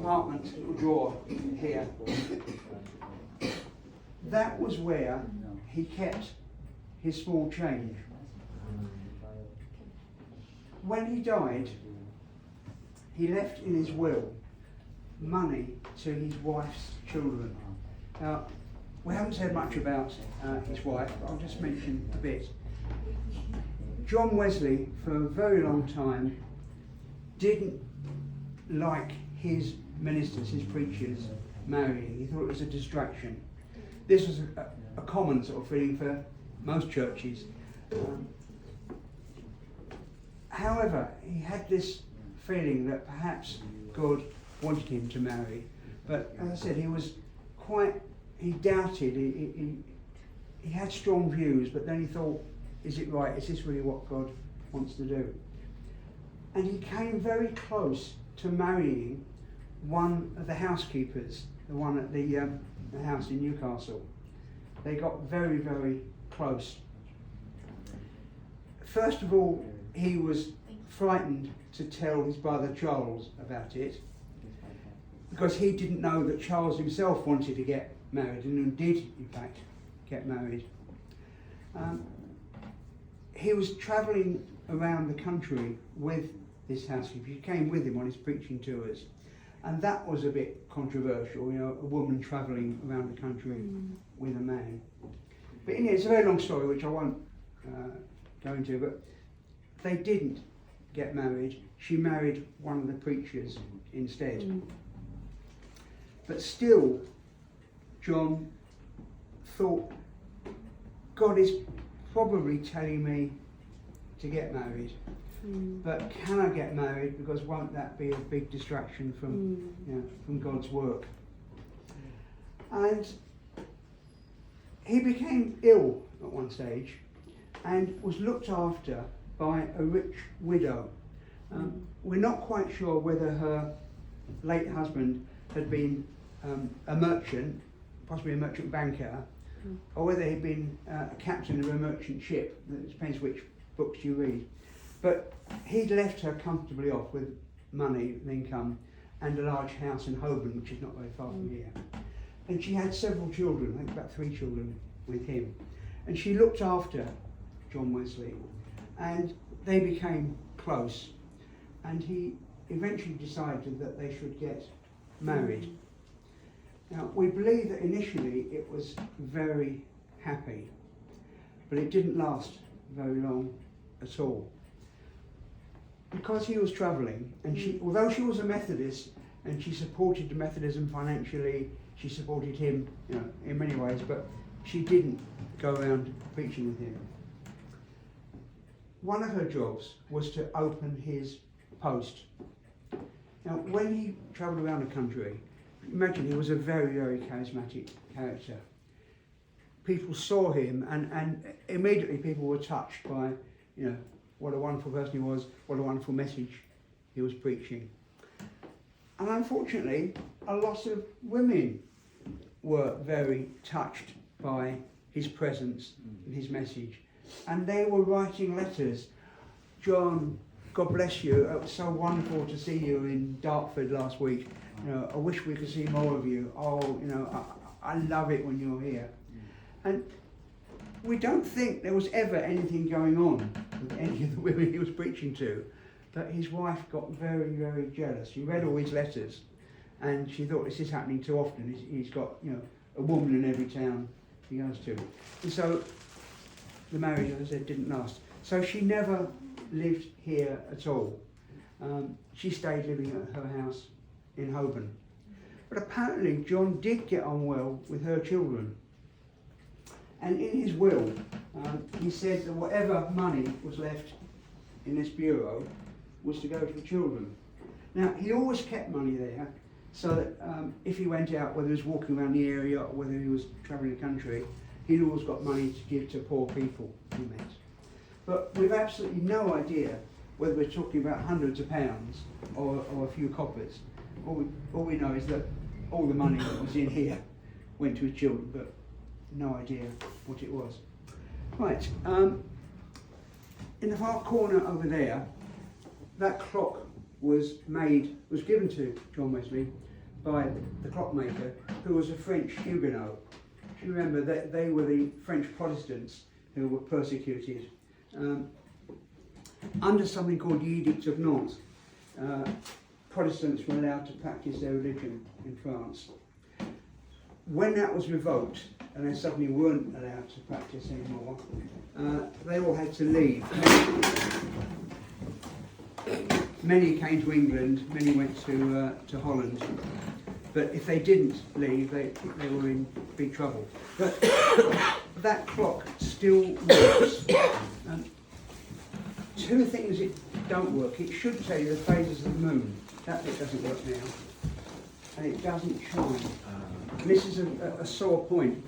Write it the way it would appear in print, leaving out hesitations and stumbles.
compartment, little drawer here. That was where he kept his small change. When he died, he left in his will money to his wife's children. Now, we haven't said much about his wife, but I'll just mention a bit. John Wesley, for a very long time, didn't like his ministers, his preachers, marrying. He thought it was a distraction. This was a common sort of feeling for most churches. However, he had this feeling that perhaps God wanted him to marry. But as I said, he doubted, he had strong views, but then he thought, is it right? Is this really what God wants to do? And he came very close to marrying one of the housekeepers, the one at the house in Newcastle. They got very, very close. First of all, he was frightened to tell his brother Charles about it, because he didn't know that Charles himself wanted to get married, and did in fact get married. He was travelling around the country with this housekeeper. She came with him on his preaching tours, and that was a bit controversial, you know, a woman travelling around the country with a man. But anyway, it's a very long story which I won't go into, but they didn't get married. She married one of the preachers instead. But still, John thought, God is probably telling me to get married, but can I get married, because won't that be a big distraction from, you know, from God's work? And he became ill at one stage and was looked after by a rich widow. We're not quite sure whether her late husband had been a merchant, possibly a merchant banker, or whether he'd been a captain of a merchant ship. It depends which books you read. But he'd left her comfortably off with money and income and a large house in Holborn, which is not very far from here. And she had several children, I think about 3 children with him. And she looked after John Wesley, and they became close. And he eventually decided that they should get married. Now, we believe that initially it was very happy, but it didn't last very long at all. Because he was travelling, and although she was a Methodist, and she supported Methodism financially, she supported him, you know, in many ways, but she didn't go around preaching with him. One of her jobs was to open his post. Now, when he travelled around the country, imagine he was a very, very charismatic character. People saw him, and immediately people were touched by, you know, what a wonderful person he was, what a wonderful message he was preaching. And unfortunately, a lot of women were very touched by his presence and his message. And they were writing letters. John, God bless you. It was so wonderful to see you in Dartford last week. You know, I wish we could see more of you. Oh, you know, I love it when you're here. And we don't think there was ever anything going on with any of the women he was preaching to, but his wife got very, very jealous. She read all his letters, and she thought, this is happening too often. He's got, you know, a woman in every town he goes to. And so the marriage, as I said, didn't last. So she never lived here at all. She stayed living at her house in Holborn. But apparently John did get on well with her children. And in his will, he said that whatever money was left in this bureau was to go to the children. Now, he always kept money there, so that if he went out, whether he was walking around the area or whether he was travelling the country, he'd always got money to give to poor people he met. But we've absolutely no idea whether we're talking about hundreds of pounds or a few coppers. All we know is that all the money that was in here went to his children, but no idea what it was. Right, in the far corner over there, that clock was given to John Wesley by the clockmaker, who was a French Huguenot. Do you remember that they were the French Protestants who were persecuted? Under something called the Edict of Nantes, Protestants were allowed to practice their religion in France. When that was revoked, and they suddenly weren't allowed to practice anymore, they all had to leave. Many came to England, many went to Holland, but if they didn't leave, they were in big trouble. But that clock still works. Two things it don't work. It should tell you the phases of the moon. That bit doesn't work now. And it doesn't chime. And this is a sore point.